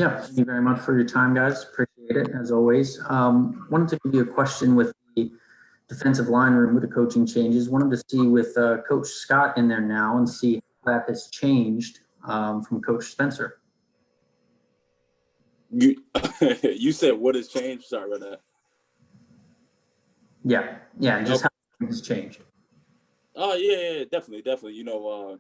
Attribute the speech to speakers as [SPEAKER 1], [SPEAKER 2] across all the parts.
[SPEAKER 1] Yeah, thank you very much for your time, guys. Appreciate it, as always. Wanted to give you a question with the defensive line room with the coaching changes. Wanted to see with Coach Scott in there now and see how that has changed from Coach Spencer.
[SPEAKER 2] You you said what has changed? Sorry about that.
[SPEAKER 1] Yeah, just how it has changed.
[SPEAKER 2] Oh yeah, definitely. You know,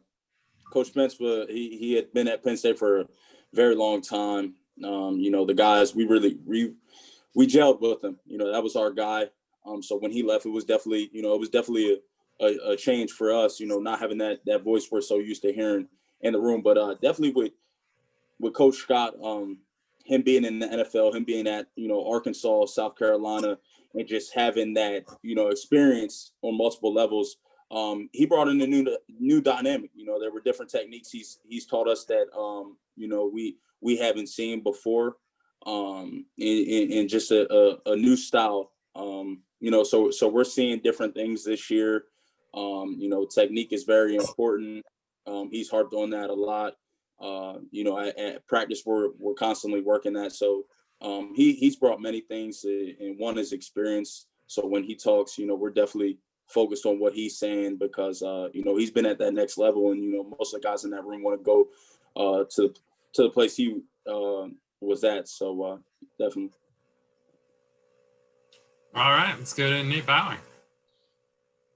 [SPEAKER 2] Coach Spencer, he had been at Penn State for a very long time. You know, the guys, we gelled with him. You know, that was our guy. So when he left, it was definitely a change for us. You know, not having that voice we're so used to hearing in the room. But definitely with Coach Scott, him being in the NFL, him being at Arkansas, South Carolina, and just having that experience on multiple levels. He brought in a new dynamic. You know, there were different techniques he's taught us that we haven't seen before, in just a new style. So we're seeing different things this year. Technique is very important. He's harped on that a lot. At practice we're constantly working that. So he's brought many things, and one is experience. So when he talks, we're definitely focused on what he's saying because he's been at that next level, and most of the guys in that room want to go to the place he was at. So definitely.
[SPEAKER 3] All right, let's go to Nate Bauer.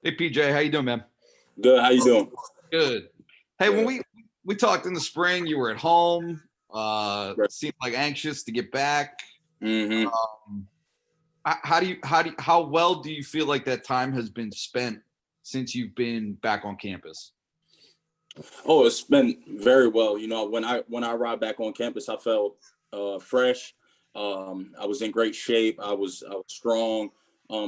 [SPEAKER 4] Hey PJ, how you doing, man?
[SPEAKER 2] Good. How you doing?
[SPEAKER 4] Good. Hey, when we talked in the spring, you were at home.
[SPEAKER 2] Right.
[SPEAKER 4] Seemed like anxious to get back.
[SPEAKER 2] Mm-hmm.
[SPEAKER 4] How well do you feel like that time has been spent since you've been back on campus?
[SPEAKER 2] Oh, it's been very well. When I arrived back on campus, I felt fresh. I was in great shape. I was strong.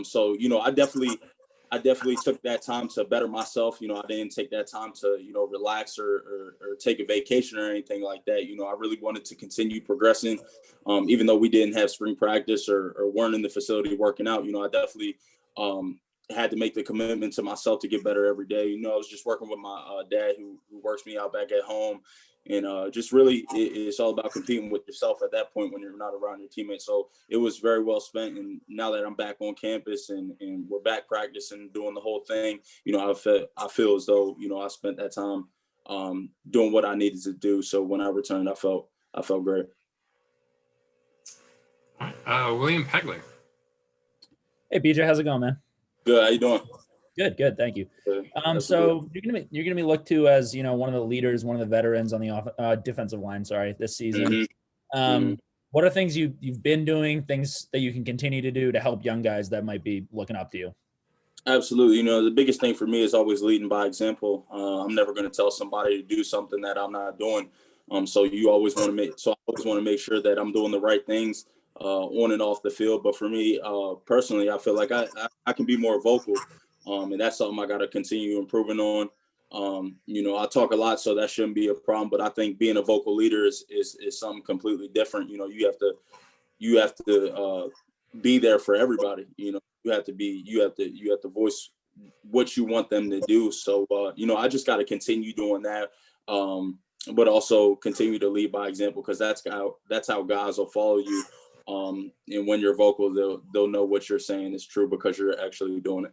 [SPEAKER 2] So I definitely took that time to better myself. I didn't take that time to relax or take a vacation or anything like that. I really wanted to continue progressing, even though we didn't have spring practice or weren't in the facility working out. I definitely had to make the commitment to myself to get better every day. I was just working with my dad who works me out back at home. And just really, it's all about competing with yourself at that point when you're not around your teammates. So it was very well spent. And now that I'm back on campus and we're back practicing, doing the whole thing, I feel as though, I spent that time doing what I needed to do. So when I returned, I felt great.
[SPEAKER 3] All right, William Pegler.
[SPEAKER 5] Hey, BJ, how's it going, man?
[SPEAKER 2] Good. How you doing?
[SPEAKER 5] Good, thank you.
[SPEAKER 2] Good.
[SPEAKER 5] So you're gonna be looked to as one of the leaders, one of the veterans on the defensive line. Sorry, this season.
[SPEAKER 2] Mm-hmm.
[SPEAKER 5] What are things you've been doing? Things that you can continue to do to help young guys that might be looking up to you?
[SPEAKER 2] Absolutely. The biggest thing for me is always leading by example. I'm never going to tell somebody to do something that I'm not doing. So I always want to make sure that I'm doing the right things on and off the field. But for me personally, I feel like I can be more vocal. And that's something I got to continue improving on. I talk a lot, so that shouldn't be a problem. But I think being a vocal leader is something completely different. You have to be there for everybody. You have to voice what you want them to do. So I just got to continue doing that, but also continue to lead by example, because that's how guys will follow you. And when you're vocal, they'll know what you're saying is true because you're actually doing it.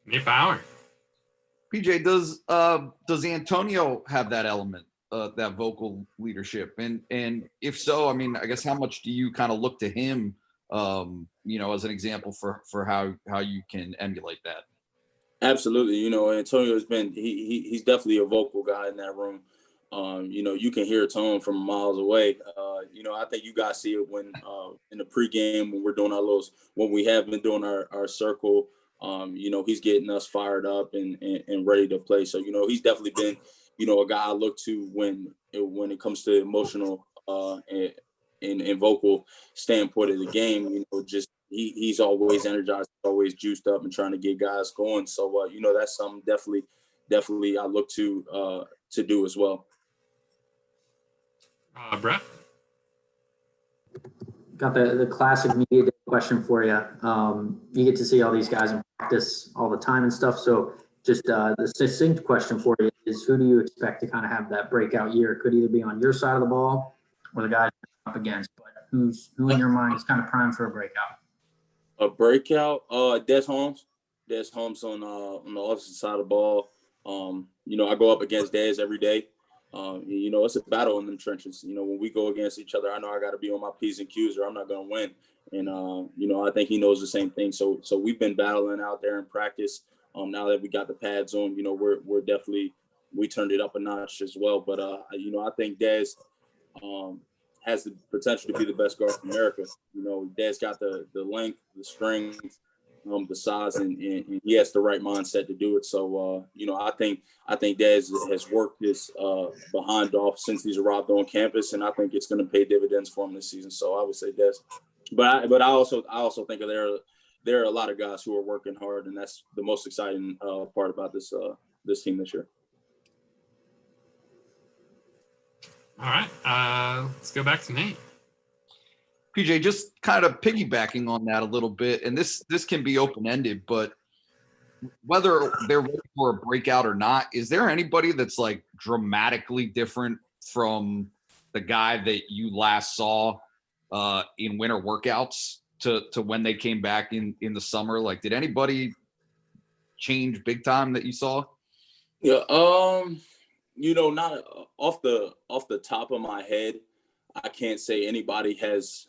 [SPEAKER 3] Nate Bauer.
[SPEAKER 4] PJ, does Antonio have that element, that vocal leadership? And if so, I mean, I guess how much do you kind of look to him, as an example for how you can emulate that?
[SPEAKER 2] Absolutely. Antonio has been, he's definitely a vocal guy in that room. You can hear tone from miles away. I think you guys see it when in the pregame when we have been doing our circle. He's getting us fired up and ready to play. So, he's definitely been, a guy I look to when it comes to emotional and vocal standpoint of the game. Just he's always energized, always juiced up and trying to get guys going. So, that's something definitely I look to do as well.
[SPEAKER 3] Brett?
[SPEAKER 1] Got the classic media day question for you. You get to see all these guys in practice all the time and stuff. So just the succinct question for you is, who do you expect to kind of have that breakout year? It could either be on your side of the ball or the guys you're up against, but who in your mind is kind of primed for a breakout?
[SPEAKER 2] A breakout, Des Holmes. Des Holmes on the offensive side of the ball. I go up against Des every day. It's a battle in them trenches. When we go against each other, I know I got to be on my P's and Q's or I'm not going to win. And, I think he knows the same thing. So we've been battling out there in practice. Now that we got the pads on, we're definitely, we turned it up a notch as well. But, I think Des has the potential to be the best guard from America. Des got the length, the strength, the size, and he has the right mindset to do it. So, I think Des has worked this behind off since he's arrived on campus, and I think it's going to pay dividends for him this season. So I would say Des, but I also think there are a lot of guys who are working hard, and that's the most exciting part about this team this year.
[SPEAKER 3] All right, let's go back to Nate.
[SPEAKER 4] PJ, just kind of piggybacking on that a little bit, and this can be open-ended, but whether they're ready for a breakout or not, is there anybody that's like dramatically different from the guy that you last saw in winter workouts to when they came back in the summer? Like, did anybody change big time that you saw?
[SPEAKER 2] Yeah, not off the top of my head, I can't say anybody has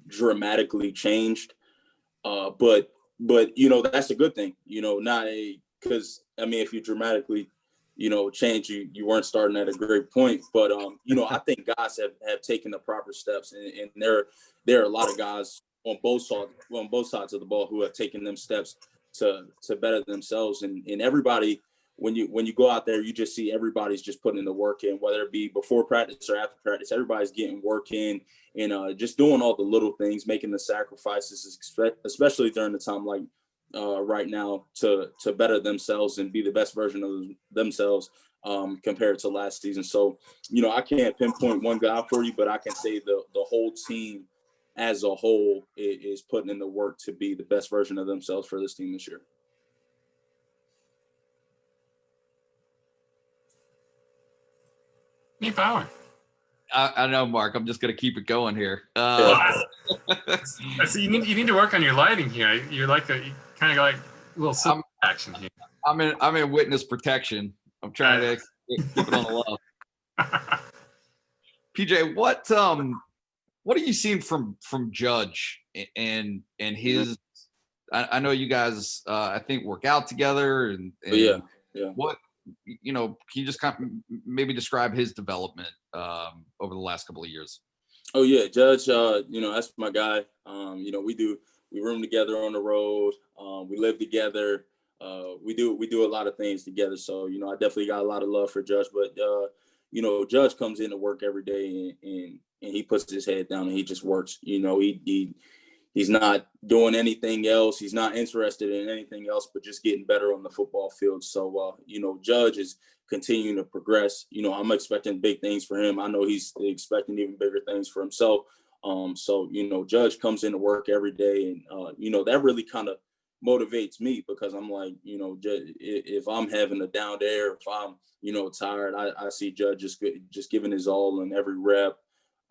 [SPEAKER 2] dramatically changed. But that's a good thing, because if you dramatically, change, you weren't starting at a great point. But I think guys have taken the proper steps, and there are a lot of guys on both sides of the ball who have taken them steps to better themselves, and everybody. When you go out there, you just see everybody's just putting the work in, whether it be before practice or after practice. Everybody's getting work in and just doing all the little things, making the sacrifices, especially during the time like right now, to better themselves and be the best version of themselves compared to last season. So, I can't pinpoint one guy for you, but I can say the whole team as a whole is putting in the work to be the best version of themselves for this team this year.
[SPEAKER 3] Nate Bauer.
[SPEAKER 4] I know, Mark. I'm just gonna keep it going here.
[SPEAKER 3] So you need to work on your lighting here. You're like you kind of like a little silver action here.
[SPEAKER 4] I'm in witness protection. I'm trying to keep it on the low. PJ, what are you seeing from Judge and his? I know you guys I think work out together and
[SPEAKER 2] yeah.
[SPEAKER 4] What can you just kind of maybe describe his development over the last couple of years?
[SPEAKER 2] Oh yeah, Judge, that's my guy. We room together on the road. We live together. We do a lot of things together. So, I definitely got a lot of love for Judge, but Judge comes into work every day and he puts his head down and he just works. He's not doing anything else. He's not interested in anything else, but just getting better on the football field. So, Judge is continuing to progress. I'm expecting big things for him. I know he's expecting even bigger things for himself. So, Judge comes into work every day and, that really kind of motivates me because I'm like, if I'm having a down day or if I'm, tired, I see Judge just giving his all in every rep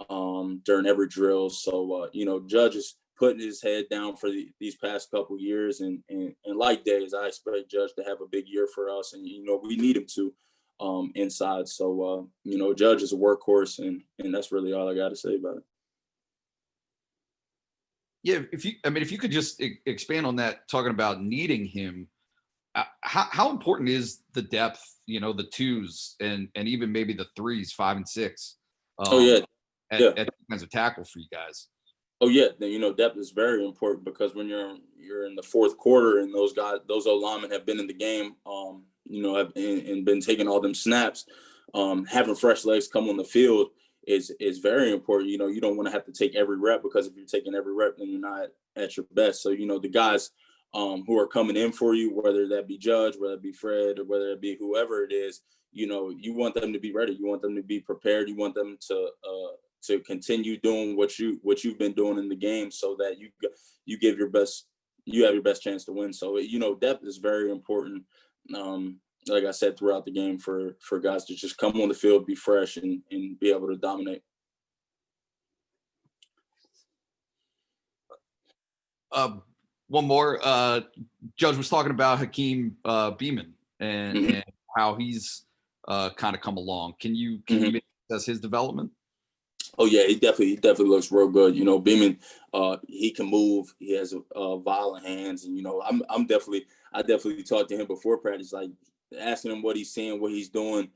[SPEAKER 2] during every drill. So, Judge is putting his head down for these past couple years. And like Days, I expect Judge to have a big year for us. And, we need him to inside. So, Judge is a workhorse and that's really all I got to say about it.
[SPEAKER 4] Yeah. If you could just expand on that, talking about needing him, how important is the depth, the twos and even maybe the threes, 5 and 6? At defensive tackle for you guys.
[SPEAKER 2] Oh yeah, depth is very important because when you're in the fourth quarter and those O-linemen have been in the game, and been taking all them snaps, having fresh legs come on the field is very important. You don't want to have to take every rep because if you're taking every rep, then you're not at your best. So the guys who are coming in for you, whether that be Judge, whether it be Fred, or whether it be whoever it is, you want them to be ready. You want them to be prepared. You want them to continue doing what you've been doing in the game so that you give your best, you have your best chance to win. So, depth is very important like I said, throughout the game for guys to just come on the field, be fresh, and be able to dominate.
[SPEAKER 4] One more. Judge was talking about Hakeem Beamon and how he's kind of come along. Can you maybe discuss his development?
[SPEAKER 2] Oh yeah, he definitely looks real good. You know, Beeman, he can move. He has violent hands, and you know, I definitely talked to him before practice, like asking him what he's seeing, what he's doing,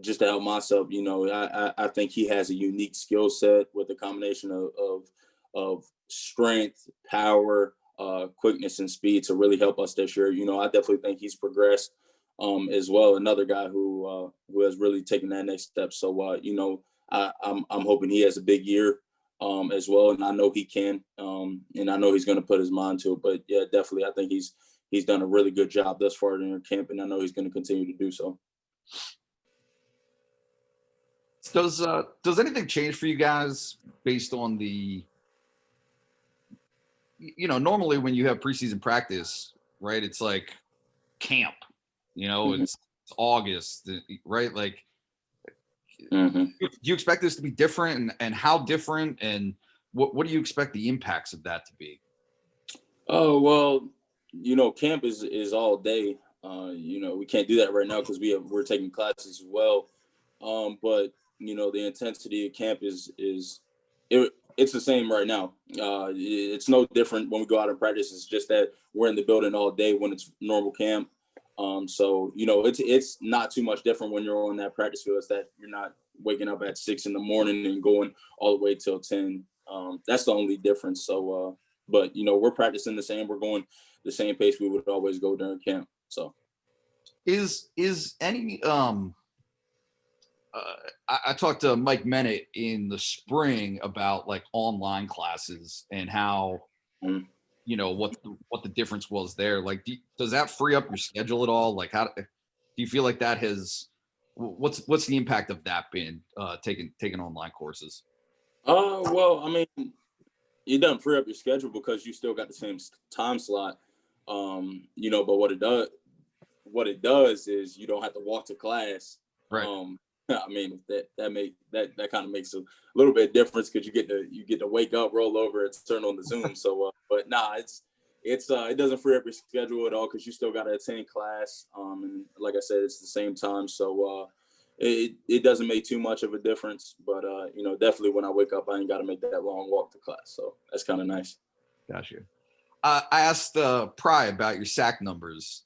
[SPEAKER 2] just to help myself. You know, I think he has a unique skill set with a combination of strength, power, quickness, and speed to really help us this year. You know, I definitely think he's progressed as well. Another guy who has really taken that next step. So you know, I'm hoping he has a big year as well, and I know he can, and I know he's going to put his mind to it. But yeah, definitely, I think he's done a really good job thus far in camp, and I know he's going to continue to do so.
[SPEAKER 4] Does anything change for you guys based on the, you know, normally when you have preseason practice, right? It's like camp, you know, it's August, right? Like, do you expect this to be different, and how different, and what do you expect the impacts of that to be?
[SPEAKER 2] Oh, well, you know, camp is all day. You know, we can't do that right now because we're taking classes as well. But you know, the intensity of camp it's the same right now. It's no different when we go out and practice. It's just that we're in the building all day when it's normal camp. So you know, it's not too much different when you're on that practice field. It's that you're not waking up at 6 a.m. and going all the way till 10. That's the only difference. So, but you know, we're practicing the same. We're going the same pace we would always go during camp. So,
[SPEAKER 4] is any I talked to Mike Mennett in the spring about like online classes and how you know what the difference was there. Like, does that free up your schedule at all? Like, how do you feel like that has? What's the impact of that been taking online courses?
[SPEAKER 2] Well, I mean, it doesn't free up your schedule because you still got the same time slot. You know, but what it does is you don't have to walk to class.
[SPEAKER 4] Right.
[SPEAKER 2] I mean, that kind of makes a little bit of difference because you get to wake up, roll over, and turn on the Zoom. So, but nah, it doesn't free up your schedule at all because you still got to attend class. And like I said, it's the same time. So, it doesn't make too much of a difference. But you know, definitely when I wake up, I ain't got to make that long walk to class. So that's kind of nice.
[SPEAKER 4] Gotcha. I asked Pry about your sack numbers,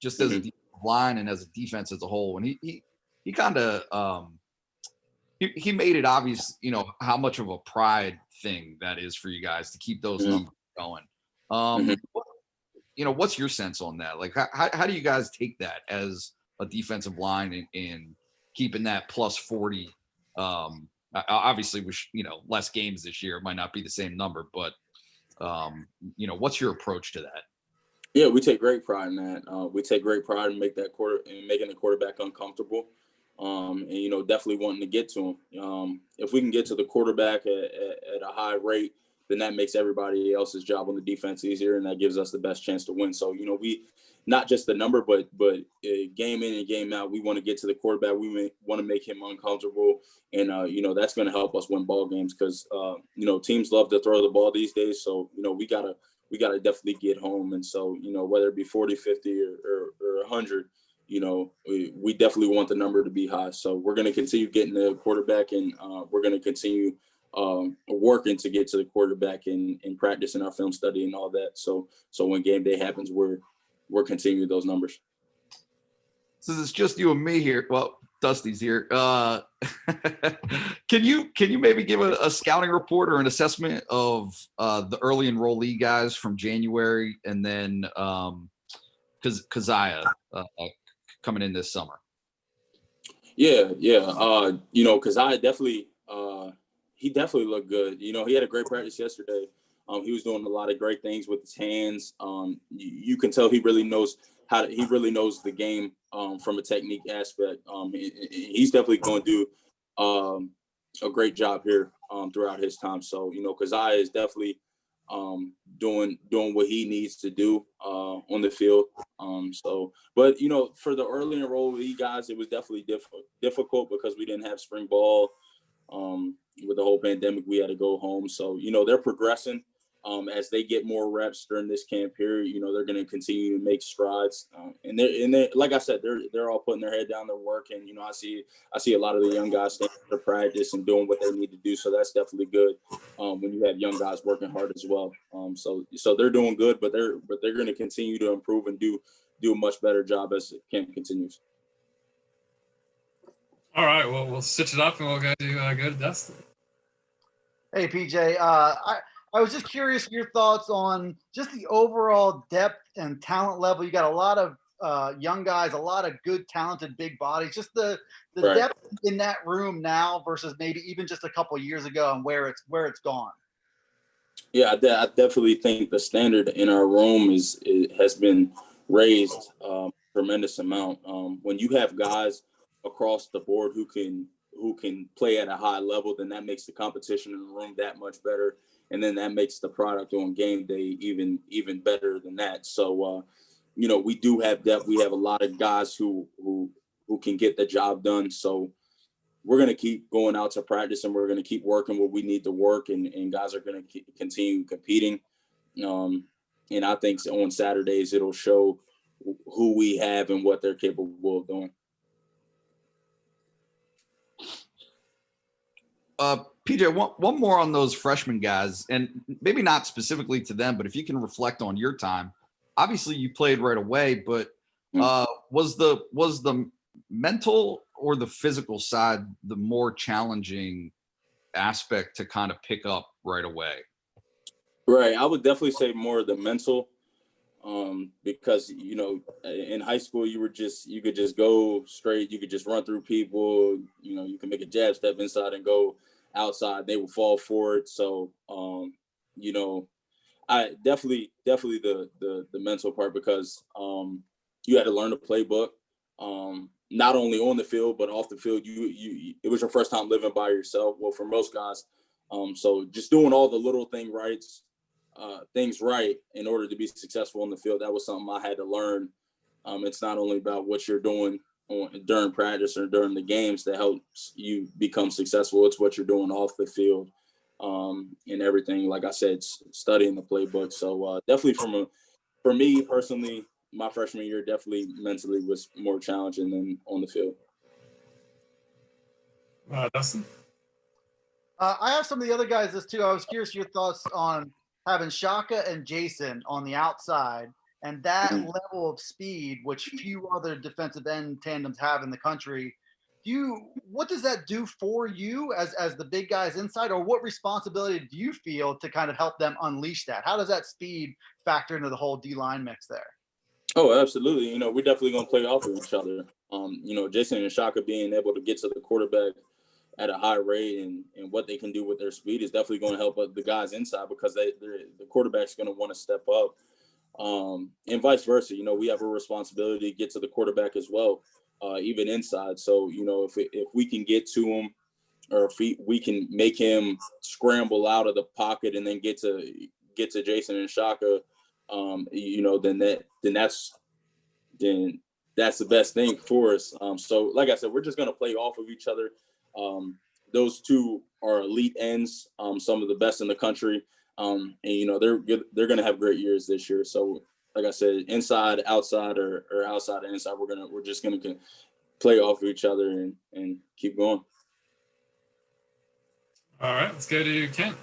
[SPEAKER 4] just as a defensive line and as a defense as a whole, and he kind of he made it obvious, you know, how much of a pride thing that is for you guys to keep those numbers going. You know, what's your sense on that? Like, how do you guys take that as a defensive line and keeping that plus 40? Obviously, with, you know, less games this year, it might not be the same number, but you know, what's your approach to that?
[SPEAKER 2] Yeah, we take great pride in that. We take great pride in making the quarterback uncomfortable, and you know, definitely wanting to get to him. If we can get to the quarterback at a high rate, then that makes everybody else's job on the defense easier, and that gives us the best chance to win. So you know, we not just the number, but game in and game out, we want to get to the quarterback. We want to make him uncomfortable, and you know, that's going to help us win ball games because you know, teams love to throw the ball these days. So you know, we gotta definitely get home. And so, you know, whether it be 40, 50 or 100, you know, we definitely want the number to be high. So we're going to continue getting the quarterback, and we're going to continue working to get to the quarterback and practicing our film study and all that. So when game day happens, we're continuing those numbers.
[SPEAKER 4] Since it's just you and me here, well, Dusty's here. Can you maybe give a scouting report or an assessment of the early enrollee guys from January, and then Keziah coming in this summer?
[SPEAKER 2] Yeah. You know, Keziah definitely he definitely looked good. You know, he had a great practice yesterday. He was doing a lot of great things with his hands. You can tell he really knows the game from a technique aspect. He's definitely going to do a great job here throughout his time. So, you know, Keziah is definitely doing what he needs to do on the field. But for the early enrollee guys, it was definitely difficult because we didn't have spring ball. With the whole pandemic, we had to go home. So they're progressing. As they get more reps during this camp period, they're going to continue to make strides. And they're like I said, they're all putting their head down, they're working. I see a lot of the young guys staying to practice and doing what they need to do. So that's definitely good when you have young guys working hard as well. So they're doing good, but they're going to continue to improve and do a much better job as the camp continues.
[SPEAKER 3] All right, well, we'll stitch it up and we'll go to Dustin.
[SPEAKER 6] Hey, PJ. I was just curious your thoughts on just the overall depth and talent level. You got a lot of young guys, a lot of good, talented, big bodies. Just the
[SPEAKER 2] Right.
[SPEAKER 6] depth in that room now versus maybe even just a couple of years ago, and where it's gone.
[SPEAKER 2] Yeah, I definitely think the standard in our room has been raised tremendous amount. When you have guys across the board who can play at a high level, then that makes the competition in the room that much better, and then that makes the product on game day even better than that. So we do have depth. We have a lot of guys who can get the job done. So we're going to keep going out to practice, and we're going to keep working what we need to work, and guys are going to continue competing. And I think on Saturdays it'll show who we have and what they're capable of doing.
[SPEAKER 4] PJ, one more on those freshman guys, and maybe not specifically to them, but if you can reflect on your time. Obviously, you played right away, but was the mental or the physical side the more challenging aspect to kind of pick up right away?
[SPEAKER 2] Right, I would definitely say more the mental, because in high school you could just go straight, you could just run through people, you can make a jab step inside and go outside, they would fall for it. So I definitely the mental part, because you had to learn the playbook, not only on the field but off the field. You it was your first time living by yourself, well, for most guys. So just doing all the little things right in order to be successful on the field, that was something I had to learn. It's not only about what you're doing during practice or during the games that helps you become successful. It's what you're doing off the field, and everything. Like I said, studying the playbook. So definitely for me personally, my freshman year definitely mentally was more challenging than on the field.
[SPEAKER 3] Dustin?
[SPEAKER 6] I have some of the other guys this too. I was curious your thoughts on having Shaka and Jason on the outside and that level of speed, which few other defensive end tandems have in the country. What does that do for you as the big guys inside, or what responsibility do you feel to kind of help them unleash that? How does that speed factor into the whole D-line mix there?
[SPEAKER 2] Oh, absolutely. We're definitely going to play off of each other. Jason and Shaka being able to get to the quarterback at a high rate and what they can do with their speed is definitely going to help the guys inside, because the quarterback's going to want to step up, and vice versa. We have a responsibility to get to the quarterback as well, even inside. So if we can get to him, or if we can make him scramble out of the pocket and then get to Jason and Shaka, then that's the best thing for us. So like I said, we're just going to play off of each other. Those two are elite ends, some of the best in the country. And they're going to have great years this year. So like I said, inside, outside, or outside and inside, we're just going to play off of each other and keep going.
[SPEAKER 3] All right, let's go to Kent.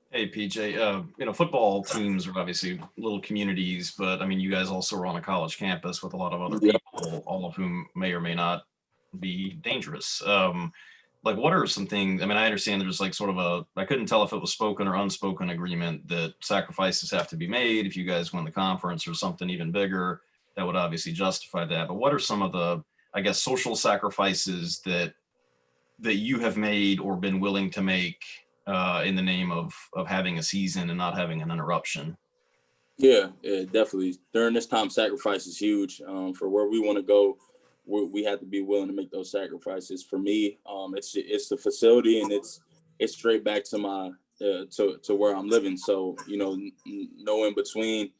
[SPEAKER 7] Hey, PJ, football teams are obviously little communities, but I mean, you guys also are on a college campus with a lot of other people, all of whom may or may not be dangerous. What are some things? I mean, I understand there's I couldn't tell if it was spoken or unspoken agreement that sacrifices have to be made if you guys win the conference, or something even bigger that would obviously justify that. But what are some of the, I guess, social sacrifices that you have made or been willing to make in the name of having a season and not having an interruption?
[SPEAKER 2] Yeah, definitely. During this time, sacrifice is huge. For where we want to go, we have to be willing to make those sacrifices. For me, it's the facility, and it's straight back to to where I'm living. So, you know, no in between.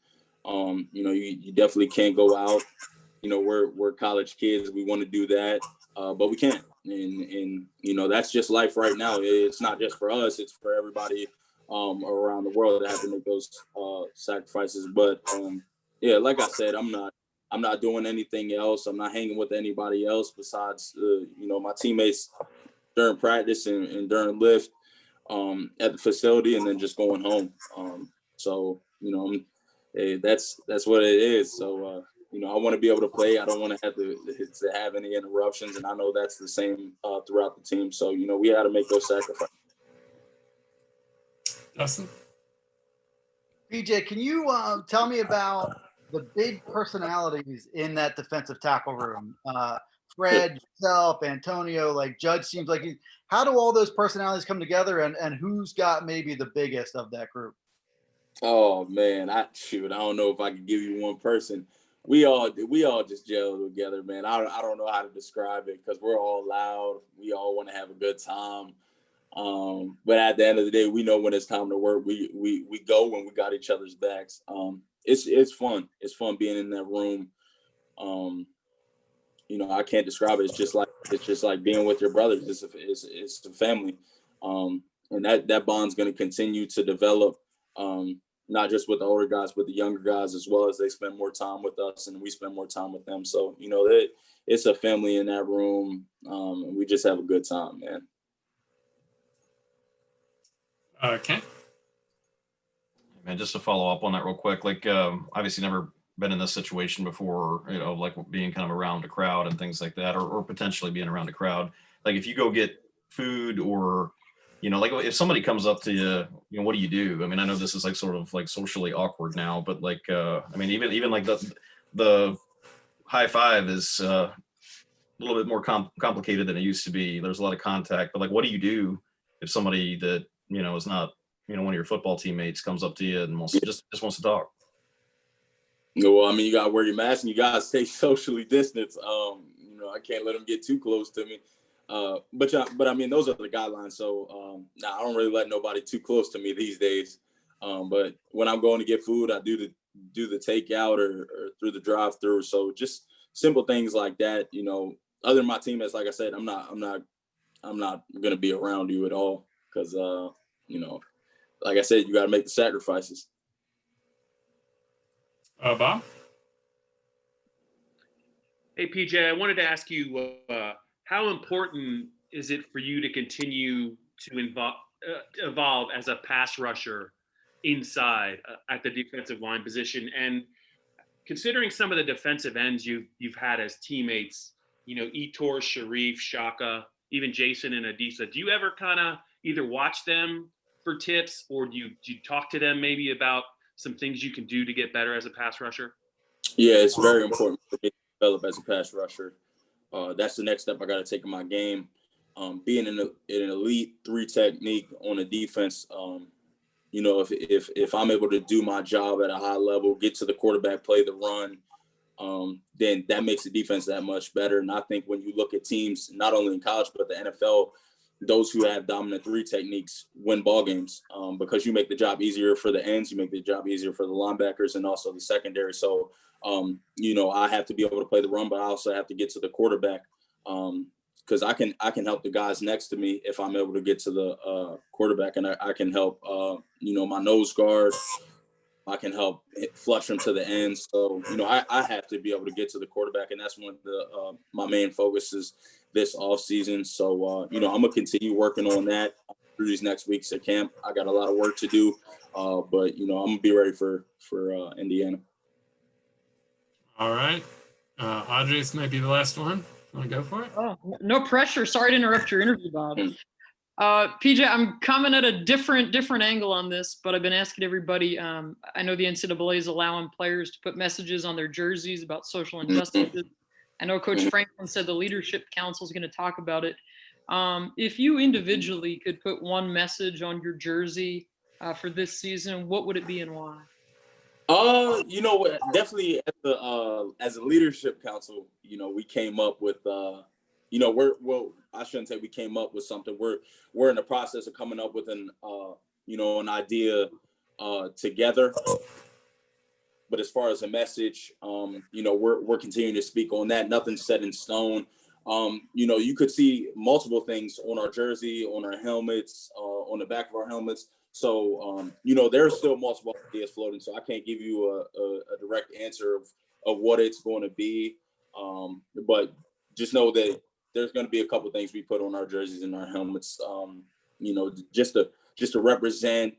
[SPEAKER 2] You know, you definitely can't go out. You know, we're college kids. We want to do that, but we can't. And you know, that's just life right now. It's not just for us; it's for everybody around the world that have to make those sacrifices. But yeah, like I said, I'm not doing anything else. I'm not hanging with anybody else besides you know, my teammates during practice and during lift at the facility, and then just going home. So you know, that's what it is. So you know, I want to be able to play. I don't want to have any interruptions, and I know that's the same throughout the team. So you know, we had to make those sacrifices.
[SPEAKER 3] Justin?
[SPEAKER 6] PJ, can you tell me about the big personalities in that defensive tackle room? Fred, yourself, Antonio, like Judge seems like how do all those personalities come together, and who's got maybe the biggest of that group?
[SPEAKER 2] Oh man, I don't know if I could give you one person. We all just gel together, man. I don't know how to describe it because we're all loud. We all want to have a good time. But at the end of the day, we know when it's time to work. We go when we got each other's backs. It's fun. It's fun being in that room. You know, I can't describe it. It's just like being with your brothers. It's a family, and that bond's going to continue to develop. Not just with the older guys, but the younger guys as well, as they spend more time with us and we spend more time with them. So you know, it's a family in that room, and we just have a good time, man.
[SPEAKER 3] Kent?
[SPEAKER 7] And just to follow up on that real quick, like obviously never been in this situation before, you know, like being kind of around a crowd and things like that, or potentially being around a crowd. Like if you go get food, or, you know, like if somebody comes up to you, you know, what do you do? I mean, I know this is like sort of like socially awkward now, but like, I mean, even like the high five is a little bit more complicated than it used to be. There's a lot of contact, but like, what do you do if somebody that, you know, is not, you know, one of your football teammates comes up to you and just wants to talk?
[SPEAKER 2] Well, I mean, you gotta wear your mask and you gotta stay socially distanced. You know, I can't let them get too close to me. But I mean, those are the guidelines. So I don't really let nobody too close to me these days. But when I'm going to get food, I do the takeout or through the drive-through. So just simple things like that. You know, other than my teammates, like I said, I'm not gonna be around you at all because you know, like I said, you got to make the sacrifices.
[SPEAKER 3] Bob?
[SPEAKER 8] Hey, PJ, I wanted to ask you, how important is it for you to continue to evolve as a pass rusher inside at the defensive line position? And considering some of the defensive ends you've had as teammates, you know, Etor, Sharif, Shaka, even Jason and Adisa, do you ever kind of either watch them for tips, or do you talk to them maybe about some things you can do to get better as a pass rusher?
[SPEAKER 2] Yeah, it's very important for me to develop as a pass rusher. That's the next step I got to take in my game. Being an elite 3 technique on a defense, you know, if I'm able to do my job at a high level, get to the quarterback, play the run, then that makes the defense that much better. And I think when you look at teams, not only in college, but the NFL, those who have dominant 3 techniques win ball games because you make the job easier for the ends, you make the job easier for the linebackers and also the secondary. So, you know, I have to be able to play the run, but I also have to get to the quarterback because I can help the guys next to me if I'm able to get to the quarterback, and I can help, you know, my nose guard. I can help flush them to the end. So, you know, I have to be able to get to the quarterback, and that's one of the my main focuses this offseason. So, you know, I'm going to continue working on that through these next weeks at camp. I got a lot of work to do, but, you know, I'm going to be ready for Indiana.
[SPEAKER 3] All right. Audrey's might be the last one. Want to go for it?
[SPEAKER 9] Oh, no pressure. Sorry to interrupt your interview, Bob. PJ, I'm coming at a different angle on this, but I've been asking everybody. I know the NCAA is allowing players to put messages on their jerseys about social injustices. I know Coach Franklin said the Leadership Council is going to talk about it. If you individually could put one message on your jersey for this season, what would it be and why?
[SPEAKER 2] You know, definitely as a leadership council, you know, we came up with, you know, I shouldn't say we came up with something. We're in the process of coming up with an idea together. But as far as a message, we're continuing to speak on that. Nothing's set in stone. You could see multiple things on our jersey, on our helmets, on the back of our helmets. So, there's still multiple ideas floating. So I can't give you a direct answer of what it's going to be. But just know that there's going to be a couple things we put on our jerseys and our helmets, just to represent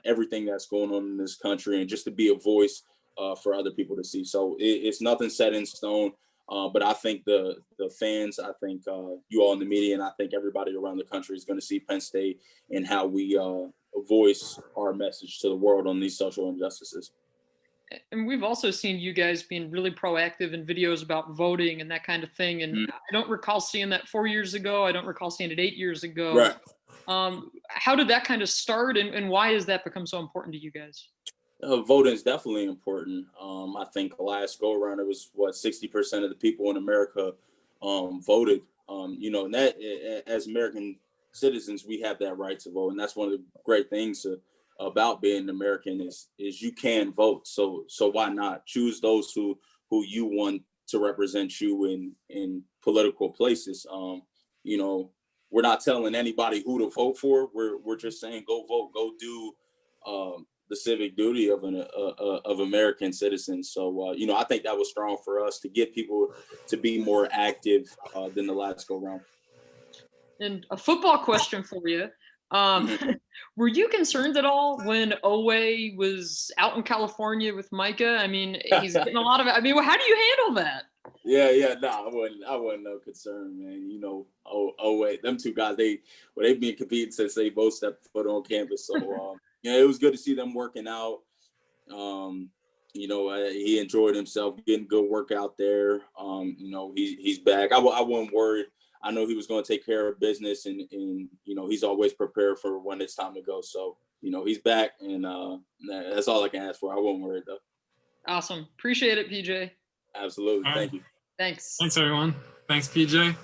[SPEAKER 2] everything that's going on in this country and just to be a voice for other people to see. So it's nothing set in stone. But I think the fans, I think you all in the media, and I think everybody around the country is going to see Penn State and how we voice our message to the world on these social injustices.
[SPEAKER 9] And we've also seen you guys being really proactive in videos about voting and that kind of thing. And I don't recall seeing that 4 years ago. I don't recall seeing it 8 years ago.
[SPEAKER 2] Right.
[SPEAKER 9] How did that kind of start, and why has that become so important to you guys?
[SPEAKER 2] Voting is definitely important. I think last go around, it was 60% of the people in America voted. And that as American citizens, we have that right to vote, and that's one of the great things about being American is you can vote. So why not choose those who you want to represent you in political places? We're not telling anybody who to vote for. We're just saying go vote, go do the civic duty of American citizens. So I think that was strong for us to get people to be more active than the last go round. And
[SPEAKER 9] a football question for you. Were you concerned at all when Owe was out in California with Micah? I mean, he's getting a lot of it. I mean, how do you handle that?
[SPEAKER 2] Yeah, no, I wasn't no concern, man. Owe, them two guys, they've been competing since they both stepped foot on campus. So it was good to see them working out. He enjoyed himself, getting good work out there. He's back. I wasn't worried. I know he was going to take care of business, and he's always prepared for when it's time to go. So, he's back, and that's all I can ask for. I wasn't worried, though.
[SPEAKER 9] Awesome. Appreciate it, PJ.
[SPEAKER 2] Absolutely.
[SPEAKER 3] All right.
[SPEAKER 2] Thank you.
[SPEAKER 9] Thanks.
[SPEAKER 3] Thanks, everyone. Thanks, PJ.